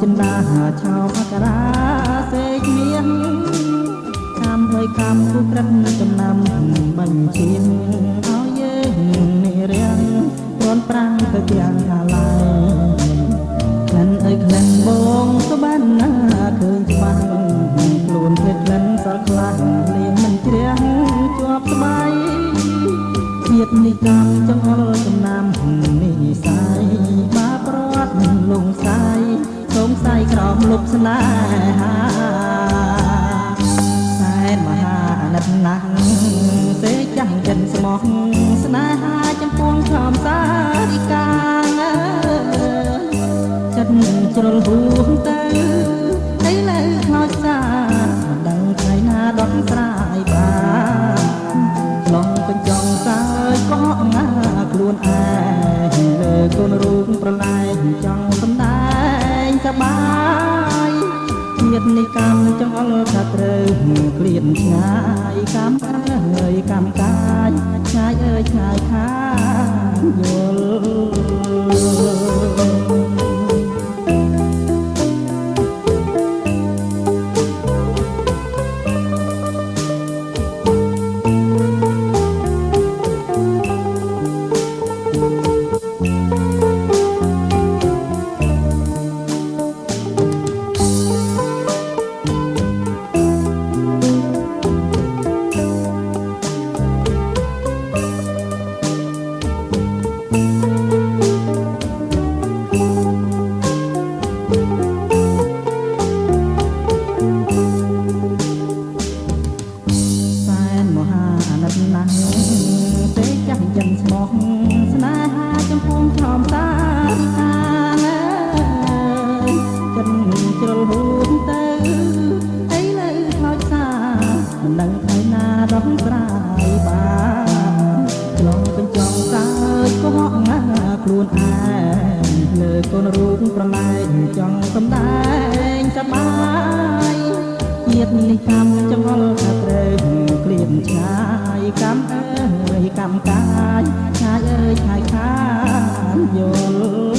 ចិនដាឆោអក្សរាសេកមានខាំហើយខាំគូក្រិតចំណាំបញ្ឈៀងឲ្យយើងនេះរៀងព្រនប្រាំងទៅទាំងអាឡាយក្លិនអើយក្លិនបងក៏បានណាឃើញច្បាស់ខ្លួនភ្លេចក្លិនសល់ខ្លះលៀងមិនជ្រះជាប់ស្បែកជាតិនេះកម្មចង្អុលចំណាំនេះសាយបាប្រត់លងសាយសងសាយក្រោមលុបស្នេហាសែនមហាអាណិតណាស់សេចាំងចិនស្មោះស្នេហាចំពោះខំសារិកាចិត្តជ្រុលហួងទៅឥឡូវខ្លោចសាមិនដឹងថ្ងៃណាដកស្រាយបានឡងបញ្ចង់សើចក៏ងាខ្លួនឯងលើកូនរូបប្រឡែងចង់សម្ដែងសប្បាយជាតិនេះកម្មចង់អល់ថាត្រូវក្លៀនឆ្ងាយកម្មអើយកម្មកាយឆ្ងាយអើយឆ្ងាយខាងយល់ណាស់ទេចាស់ចិនស្មោះស្នេហាចំពោះខំសារិកាចិនជ្រុលហួងទៅឥឡូវខ្លោចសាមិនដឹងថ្ងៃណាដកស្រាយបានឆ្លងបញ្ចង់សើចក៏ហក់ងាខ្លួនឯងលើកូនរូបប្រឡែងចង់សម្ដែងសប្បាយជាតិនេះកម្មចង្អុលថាត្រូវក្លៀនឆ្ងាយកម្មអើយកម្មកាយឆ្ងាយអើយឆ្ងាយខាងយល់